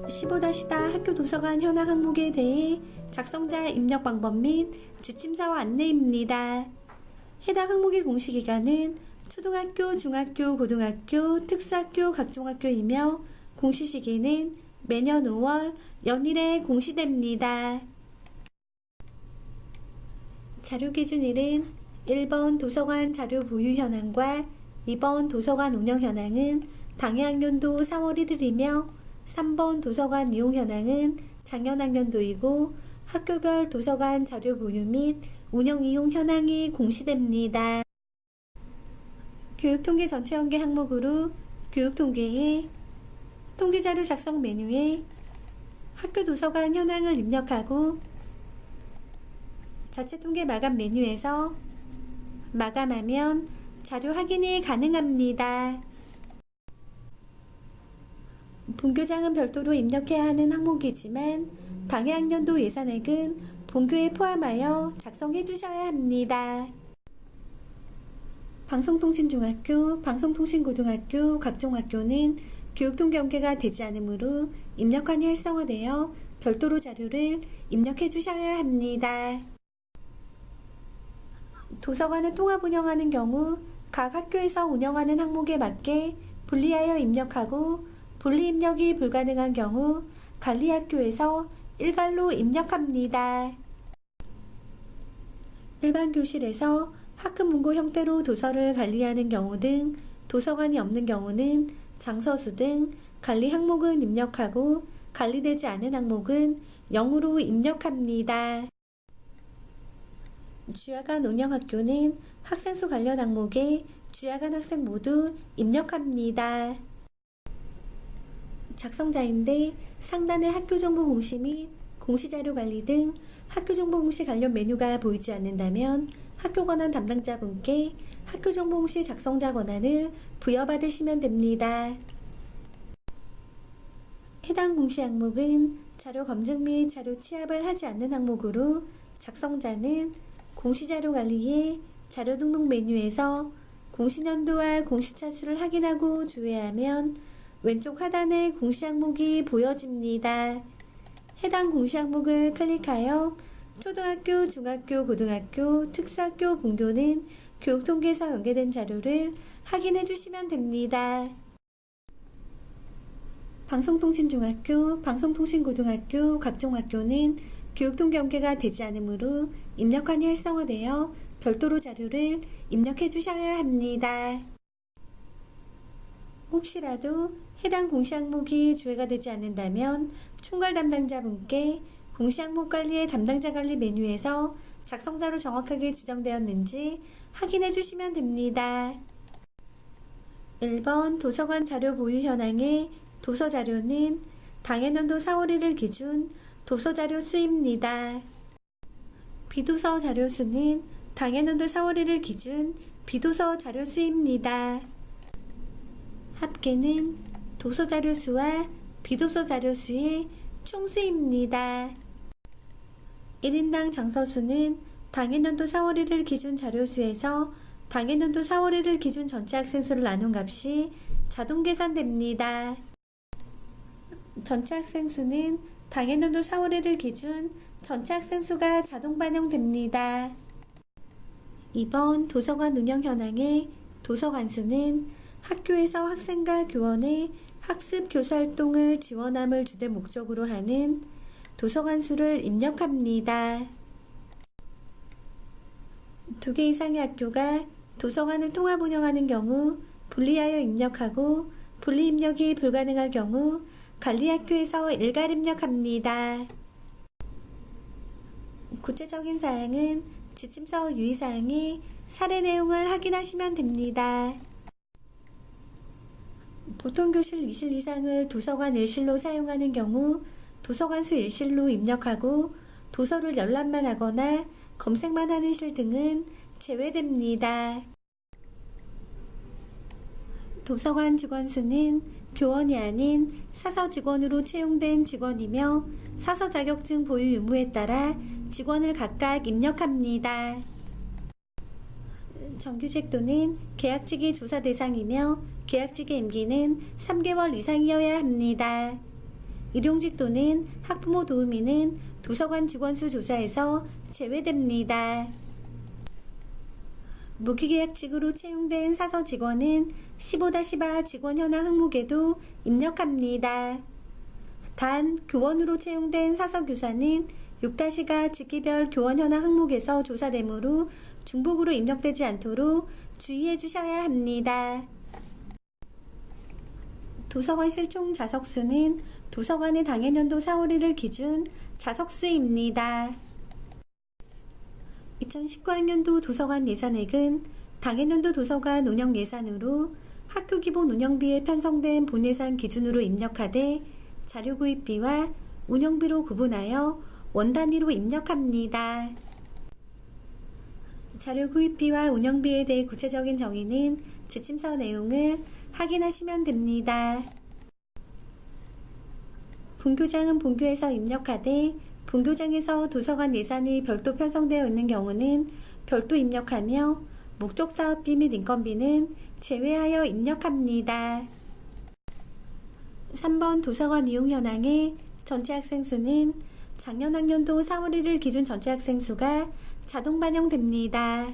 15-4 학교 도서관 현황 항목에 대해 작성자 입력 방법 및 지침서와 안내입니다. 해당 항목의 공시기간은 초등학교, 중학교, 고등학교, 특수학교, 각종학교이며 공시시기는 매년 5월 연일에 공시됩니다. 자료기준일은 1번 도서관 자료 보유 현황과 2번 도서관 운영 현황은 당해 학년도 4월 1일이며 3번 도서관 이용 현황은 작년 학년도이고 학교별 도서관 자료 보유 및 운영 이용 현황이 공시됩니다. 교육통계 전체 연계 항목으로 교육통계에 통계자료 작성 메뉴에 학교 도서관 현황을 입력하고 자체 통계 마감 메뉴에서 마감하면 자료 확인이 가능합니다. 본교장은 별도로 입력해야 하는 항목이지만 당해 학년도 예산액은 본교에 포함하여 작성해 주셔야 합니다. 방송통신중학교, 방송통신고등학교, 각종학교는 교육통계 연계가 되지 않으므로 입력관이 활성화되어 별도로 자료를 입력해 주셔야 합니다. 도서관을 통합 운영하는 경우 각 학교에서 운영하는 항목에 맞게 분리하여 입력하고 분리 입력이 불가능한 경우 관리학교에서 일괄로 입력합니다. 일반 교실에서 학급 문고 형태로 도서를 관리하는 경우 등 도서관이 없는 경우는 장서수 등 관리 항목은 입력하고 관리되지 않은 항목은 0으로 입력합니다. 주야간 운영학교는 학생수 관련 항목에 주야간 학생 모두 입력합니다. 작성자인데 상단의 학교정보 공시 및 공시자료 관리 등 학교정보 공시 관련 메뉴가 보이지 않는다면 학교 권한 담당자분께 학교정보 공시 작성자 권한을 부여받으시면 됩니다. 해당 공시 항목은 자료 검증 및 자료 취합을 하지 않는 항목으로 작성자는 공시자료 관리의 자료 등록 메뉴에서 공시년도와 공시차수를 확인하고 조회하면 왼쪽 하단에 공시 항목이 보여집니다. 해당 공시 항목을 클릭하여 초등학교, 중학교, 고등학교, 특수학교, 본교는 교육통계에서 연계된 자료를 확인해 주시면 됩니다. 방송통신중학교, 방송통신고등학교, 각종학교는 교육통계 연계가 되지 않으므로 입력관이 활성화되어 별도로 자료를 입력해 주셔야 합니다. 혹시라도 해당 공시 항목이 조회가 되지 않는다면 총괄 담당자분께 공시 항목 관리의 담당자 관리 메뉴에서 작성자로 정확하게 지정되었는지 확인해 주시면 됩니다. 1번 도서관 자료 보유 현황의 도서 자료는 당해년도 4월 1일 기준 도서 자료 수입니다. 비도서 자료 수는 당해년도 4월 1일 기준 비도서 자료 수입니다. 합계는 도서 자료 수와 비도서 자료 수의 총수입니다. 1인당 장서수는 당해년도 4월 1일 기준 자료수에서 당해년도 4월 1일 기준 전체 학생수를 나눈 값이 자동 계산됩니다. 전체 학생수는 당해년도 4월 1일 기준 전체 학생수가 자동 반영됩니다. 2번 도서관 운영 현황의 도서관 수는 학교에서 학생과 교원의 학습 교수 활동을 지원함을 주된 목적으로 하는 도서관 수를 입력합니다. 2개 이상의 학교가 도서관을 통합 운영하는 경우 분리하여 입력하고 분리 입력이 불가능할 경우 관리학교에서 일괄 입력합니다. 구체적인 사항은 지침서 유의사항의 사례 내용을 확인하시면 됩니다. 보통 교실 2실 이상을 도서관 1실로 사용하는 경우 도서관 수 1실로 입력하고 도서를 열람만 하거나 검색만 하는 실 등은 제외됩니다. 도서관 직원 수는 교원이 아닌 사서 직원으로 채용된 직원이며 사서 자격증 보유 유무에 따라 직원을 각각 입력합니다. 정규직 또는 계약직이 조사 대상이며 계약직의 임기는 3개월 이상이어야 합니다. 일용직 또는 학부모 도우미는 도서관 직원 수 조사에서 제외됩니다. 무기계약직으로 채용된 사서 직원은 15-4 직원 현황 항목에도 입력합니다. 단, 교원으로 채용된 사서교사는 6-가 직기별 교원 현황 항목에서 조사되므로 중복으로 입력되지 않도록 주의해 주셔야 합니다. 도서관 실총 자석수는 도서관의 당해년도 4월 1일 기준 자석수입니다. 2019학년도 도서관 예산액은 당해년도 도서관 운영 예산으로 학교 기본 운영비에 편성된 본예산 기준으로 입력하되 자료 구입비와 운영비로 구분하여 원 단위로 입력합니다. 자료 구입비와 운영비에 대해 구체적인 정의는 지침서 내용을 확인하시면 됩니다. 본교장은 본교에서 입력하되 본교장에서 도서관 예산이 별도 편성되어 있는 경우는 별도 입력하며 목적사업비 및 인건비는 제외하여 입력합니다. 3번 도서관 이용 현황의 전체 학생 수는 작년 학년도 4월 1일 기준 전체 학생 수가 자동 반영됩니다.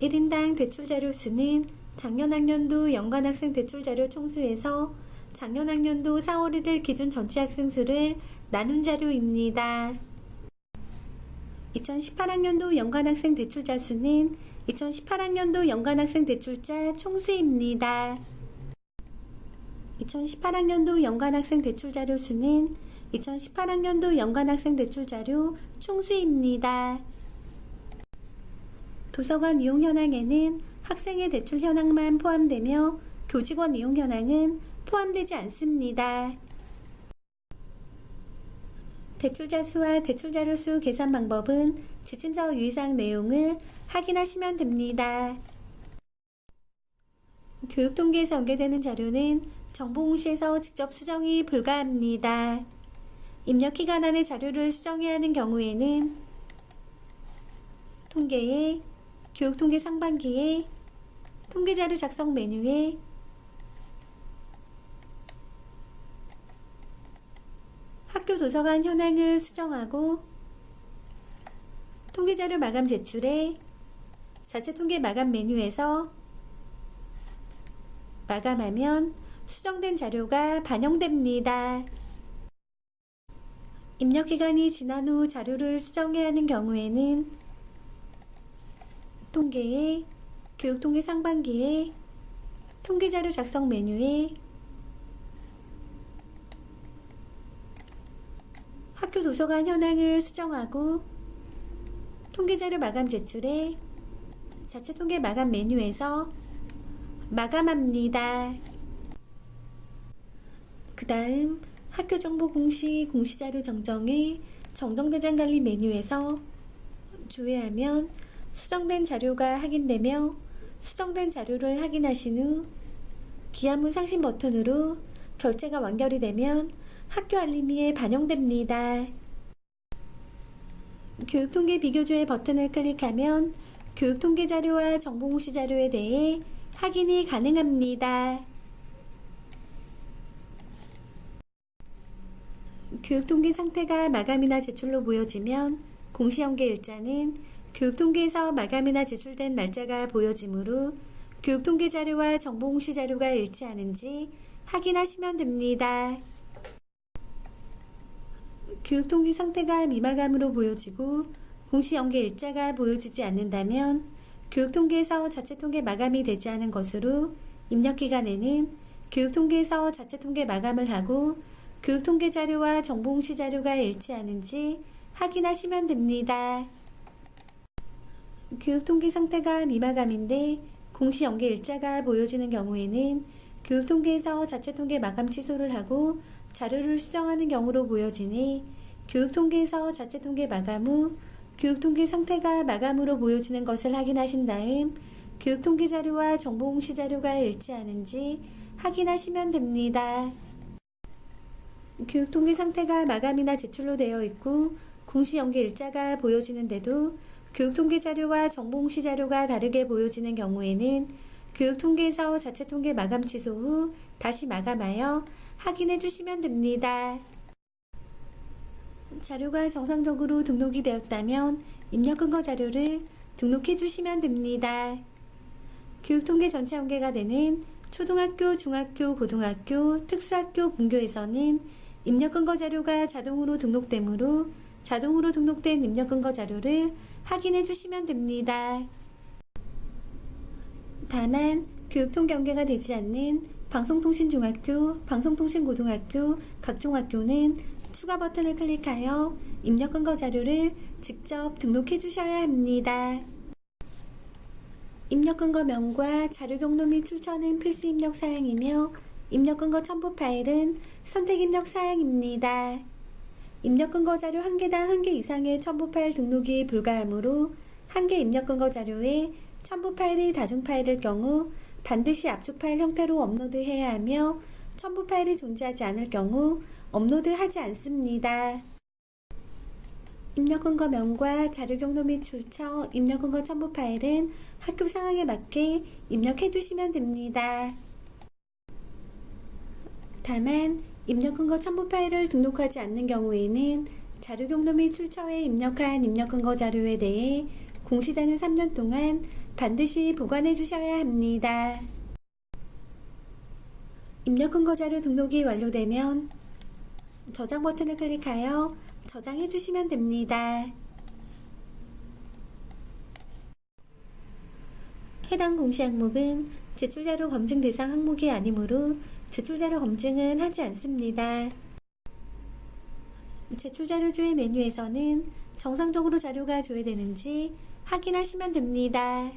1인당 대출자료 수는 작년 학년도 연간 학생 대출자료 총수에서 작년 학년도 4월 1일 기준 전체 학생 수를 나눈 자료입니다. 2018학년도 연간 학생 대출자 수는 2018학년도 연간 학생 대출자 총수입니다. 2018학년도 연간 학생 대출자료 수는 2018학년도 연간 학생 대출자료 총수입니다. 도서관 이용 현황에는 학생의 대출 현황만 포함되며 교직원 이용 현황은 포함되지 않습니다. 대출자 수와 대출자료 수 계산 방법은 지침서 유의사항 내용을 확인하시면 됩니다. 교육통계에서 언급되는 자료는 정보공시에서 직접 수정이 불가합니다. 입력기간 안에 자료를 수정해야 하는 경우에는 통계에 교육통계 상반기에 통계자료 작성 메뉴에 학교 도서관 현황을 수정하고 통계자료 마감 제출에 자체 통계 마감 메뉴에서 마감하면 수정된 자료가 반영됩니다. 입력기간이 지난 후 자료를 수정해야 하는 경우에는 통계에 교육통계 상반기에 통계자료 작성 메뉴에 학교 도서관 현황을 수정하고 통계자료 마감 제출에 자체 통계 마감 메뉴에서 마감합니다. 그 다음 학교정보 공시자료 정정의 정정대장 관리 메뉴에서 조회하면 수정된 자료가 확인되며 수정된 자료를 확인하신 후 기한문 상신 버튼으로 결제가 완결이 되면 학교 알림이에 반영됩니다. 교육통계 비교조회 버튼을 클릭하면 교육통계 자료와 정보공시 자료에 대해 확인이 가능합니다. 교육통계 상태가 마감이나 제출로 보여지면 공시연계 일자는 교육통계에서 마감이나 제출된 날짜가 보여지므로 교육통계 자료와 정보공시 자료가 일치하는지 확인하시면 됩니다. 교육통계 상태가 미마감으로 보여지고 공시연계 일자가 보여지지 않는다면 교육통계에서 자체통계 마감이 되지 않은 것으로 입력기간에는 교육통계에서 자체통계 마감을 하고 교육통계 자료와 정보공시 자료가 일치하는지 확인하시면 됩니다. 교육통계 상태가 미마감인데 공시연계 일자가 보여지는 경우에는 교육통계에서 자체통계 마감 취소를 하고 자료를 수정하는 경우로 보여지니 교육통계에서 자체통계 마감 후 교육통계 상태가 마감으로 보여지는 것을 확인하신 다음 교육통계 자료와 정보공시 자료가 일치하는지 확인하시면 됩니다. 교육통계 상태가 마감이나 제출로 되어 있고 공시연계 일자가 보여지는데도 교육통계 자료와 정보공시 자료가 다르게 보여지는 경우에는 교육통계에서 자체통계 마감 취소 후 다시 마감하여 확인해 주시면 됩니다. 자료가 정상적으로 등록이 되었다면 입력 근거 자료를 등록해 주시면 됩니다. 교육통계 전체 연계가 되는 초등학교, 중학교, 고등학교, 특수학교, 분교에서는 입력 근거 자료가 자동으로 등록되므로 자동으로 등록된 입력 근거 자료를 확인해 주시면 됩니다. 다만 교육통계 연계가 되지 않는 방송통신중학교, 방송통신고등학교, 각종 학교는 추가 버튼을 클릭하여 입력 근거 자료를 직접 등록해 주셔야 합니다. 입력 근거명과 자료 경로 및 출처는 필수 입력 사항이며 입력 근거 첨부 파일은 선택 입력 사항입니다. 입력 근거 자료 1개당 1개 이상의 첨부 파일 등록이 불가하므로 1개 입력 근거 자료에 첨부 파일이 다중 파일일 경우 반드시 압축 파일 형태로 업로드해야 하며 첨부 파일이 존재하지 않을 경우 업로드하지 않습니다. 입력 근거 명과 자료 경로 및 출처, 입력 근거 첨부 파일은 학교 상황에 맞게 입력해 주시면 됩니다. 다만 입력 근거 첨부 파일을 등록하지 않는 경우에는 자료 경로 및 출처에 입력한 입력 근거 자료에 대해 공시되는 3년 동안 반드시 보관해 주셔야 합니다. 입력 근거 자료 등록이 완료되면 저장 버튼을 클릭하여 저장해 주시면 됩니다. 해당 공시 항목은 제출자료 검증 대상 항목이 아니므로 제출자료 검증은 하지 않습니다. 제출자료 조회 메뉴에서는 정상적으로 자료가 조회되는지 확인하시면 됩니다.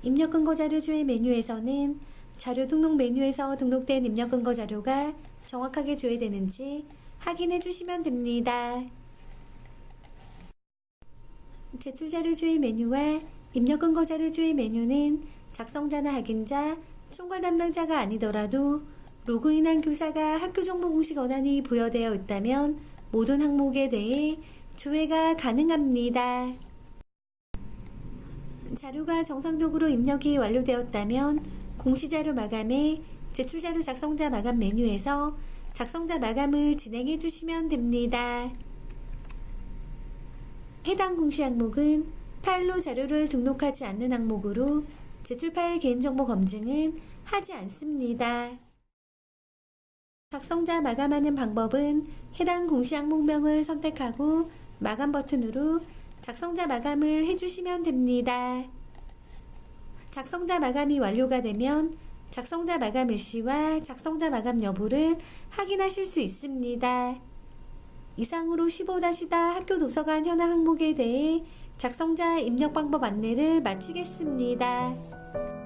입력 근거 자료 조회 메뉴에서는 자료 등록 메뉴에서 등록된 입력 근거 자료가 정확하게 조회되는지 확인해 주시면 됩니다. 제출 자료 조회 메뉴와 입력 근거 자료 조회 메뉴는 작성자나 확인자, 총괄 담당자가 아니더라도 로그인한 교사가 학교 정보 공시 권한이 부여되어 있다면 모든 항목에 대해 조회가 가능합니다. 자료가 정상적으로 입력이 완료되었다면 공시자료 마감에 제출자료 작성자 마감 메뉴에서 작성자 마감을 진행해 주시면 됩니다. 해당 공시 항목은 파일로 자료를 등록하지 않는 항목으로 제출 파일 개인정보 검증은 하지 않습니다. 작성자 마감하는 방법은 해당 공시 항목명을 선택하고 마감 버튼으로 작성자 마감을 해주시면 됩니다. 작성자 마감이 완료가 되면 작성자 마감 일시와 작성자 마감 여부를 확인하실 수 있습니다. 이상으로 15-다 학교 도서관 현황 항목에 대해 작성자 입력 방법 안내를 마치겠습니다.